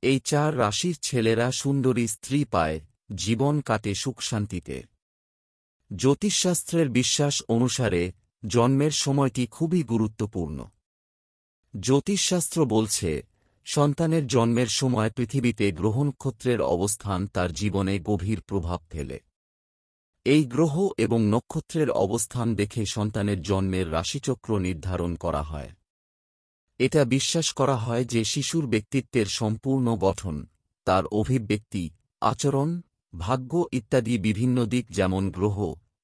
এই 4 রাশির ছেলেরা সুন্দরী স্ত্রী পায়, জীবন কাটে সুখ শান্তিতে। জ্যোতিষশাস্ত্রের বিশ্বাস অনুসারে জন্মের সময়টি খুবই গুরুত্বপূর্ণ। জ্যোতিষশাস্ত্র বলছে, সন্তানের জন্মের সময় পৃথিবীতে গ্রহ নক্ষত্রের অবস্থান তার জীবনে গভীর প্রভাব ফেলে। এই গ্রহ এবং নক্ষত্রের অবস্থান দেখে সন্তানের জন্মের রাশিচক্র নির্ধারণ করা হয়। এটা বিশ্বাস করা হয় যে শিশুর ব্যক্তিত্বের সম্পূর্ণ গঠন, তার অভিব্যক্তি, আচরণ, ভাগ্য ইত্যাদি বিভিন্ন দিক যেমন গ্রহ,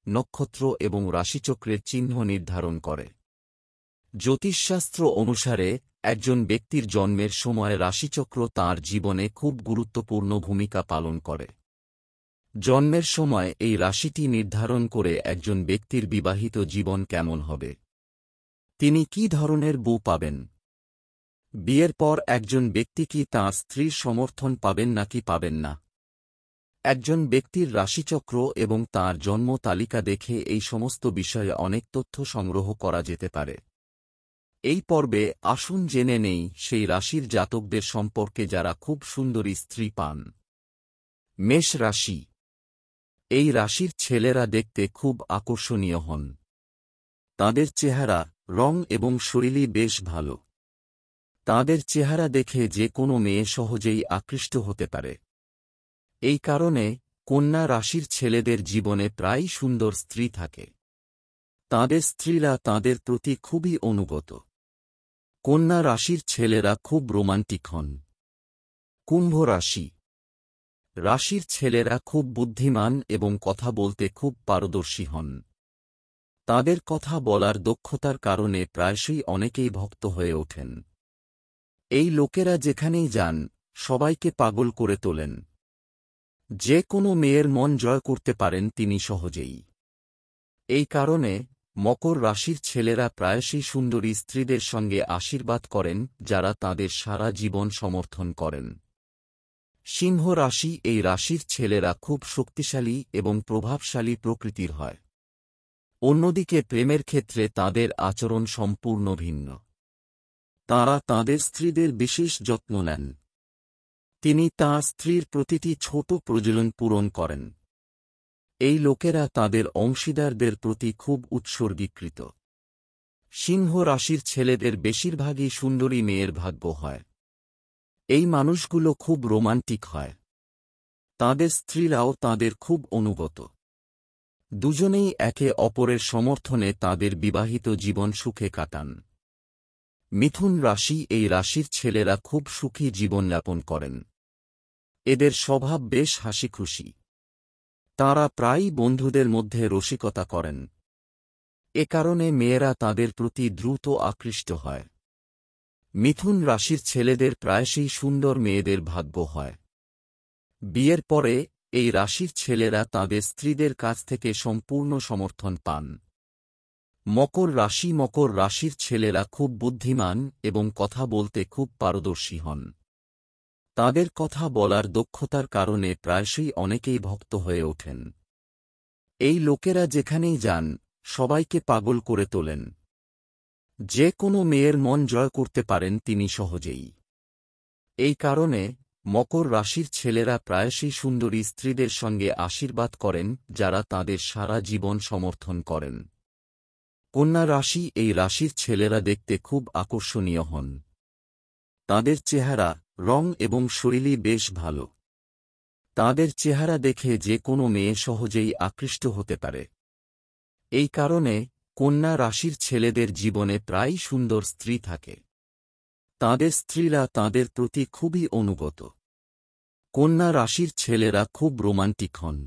নক্ষত্র এবং রাশিচক্রের চিহ্ন নির্ধারণ করে। জ্যোতিষশাস্ত্র অনুসারে একজন ব্যক্তির জন্মের সময় রাশিচক্র তাঁর জীবনে খুব গুরুত্বপূর্ণ ভূমিকা পালন করে। জন্মের সময় এই রাশিটি নির্ধারণ করে একজন ব্যক্তির বিবাহিত জীবন কেমন হবে, তিনি কী ধরনের বউ পাবেন, বিয়ের পর একজন ব্যক্তি কি তাঁর স্ত্রীর সমর্থন পাবেন নাকি পাবেন না। একজন ব্যক্তির রাশিচক্র এবং তাঁর জন্ম তালিকা দেখে এই সমস্ত বিষয়ে অনেক তথ্য সংগ্রহ করা যেতে পারে। এই পর্বে আসুন জেনে নেই সেই রাশির জাতকদের সম্পর্কে যারা খুব সুন্দরী স্ত্রী পান। মেষ রাশি। এই রাশির ছেলেরা দেখতে খুব আকর্ষণীয় হন। তাদের চেহারা, রং এবং শরীরই বেশ ভালো। তাদের চেহারা দেখে যে কোনো মেয়ে সহজেই আকৃষ্ট হতে পারে। এই কারণে কন্যা রাশির ছেলেদের জীবনে প্রায়ই সুন্দর স্ত্রী থাকে। তাদের স্ত্রীরা তাদের প্রতি খুবই অনুগত। কন্যা রাশির ছেলেরা খুব রোমান্টিক হন। কুম্ভ রাশি। রাশির ছেলেরা খুব বুদ্ধিমান এবং কথা বলতে খুব পারদর্শী হন। তাদের কথা বলার দক্ষতার কারণে প্রায়শই অনেকেই ভক্ত হয়ে ওঠেন। এই লোকেরা যেখানেই যান, সবাইকে পাগল করে তোলেন। যে কোনো মেয়ের মন জয় করতে পারেন তিনি সহজেই। এই কারণে মকর রাশির ছেলেরা প্রায়শই সুন্দরী স্ত্রীদের সঙ্গে আশীর্বাদ করেন, যারা তাদের সারা জীবন সমর্থন করেন। সিংহ রাশি। এই রাশির ছেলেরা খুব শক্তিশালী এবং প্রভাবশালী প্রকৃতির হয়। অন্যদিকে প্রেমের ক্ষেত্রে তাদের আচরণ সম্পূর্ণ ভিন্ন। তাঁরা তাঁদের স্ত্রীদের বিশেষ যত্ন নেন। তিনি তাঁর স্ত্রীর প্রতিটি ছোট প্রয়োজন পূরণ করেন। এই লোকেরা তাদের অংশীদারদের প্রতি খুব উৎসর্গীকৃত। সিংহ রাশির ছেলেদের বেশিরভাগই সুন্দরী মেয়ের ভাগ্য হয়। এই মানুষগুলো খুব রোমান্টিক হয়। তাদের স্ত্রীরাও তাদের খুব অনুগত। দুজনেই একে অপরের সমর্থনে তাদের বিবাহিত জীবন সুখে কাটান। মিথুন রাশি। এই রাশির ছেলেরা খুব সুখী জীবনযাপন করেন। এদের স্বভাব বেশ হাসিখুশি। তাঁরা প্রায়ই বন্ধুদের মধ্যে রসিকতা করেন। এ কারণে মেয়েরা তাদের প্রতি দ্রুত আকৃষ্ট হয়। মিথুন রাশির ছেলেদের প্রায়শই সুন্দর মেয়েদের ভাগ্য হয়। বিয়ের পরে এই রাশির ছেলেরা তাদের স্ত্রীদের কাছ থেকে সম্পূর্ণ সমর্থন পান। মকর রাশি। মকর রাশির ছেলেরা খুব বুদ্ধিমান এবং কথা বলতে খুব পারদর্শী হন। তাদের কথা বলার দক্ষতার কারণে প্রায়শই অনেকেই ভক্ত হয়ে ওঠেন। এই লোকেরা যেখানেই যান, সবাইকে পাগল করে তোলেন। যে কোনো মেয়ের মন জয় করতে পারেন তিনি সহজেই। এই কারণে মকর রাশির ছেলেরা প্রায়শই সুন্দরী স্ত্রীদের সঙ্গে আশীর্বাদ করেন, যারা তাদের সারা জীবন সমর্থন করেন। কন্যা রাশি। এই রাশির ছেলেরা দেখতে খুব আকর্ষণীয় হন। তাদের চেহারা, রং এবং শরীরই বেশ ভালো। তাদের চেহারা দেখে যে কোনো মেয়ে সহজেই আকৃষ্ট হতে পারে। এই কারণে কন্যা রাশির ছেলেদের জীবনে প্রায়ই সুন্দর স্ত্রী থাকে। তাদের স্ত্রীরা তাদের প্রতি খুবই অনুগত। কন্যা রাশির ছেলেরা খুব রোমান্টিক হন।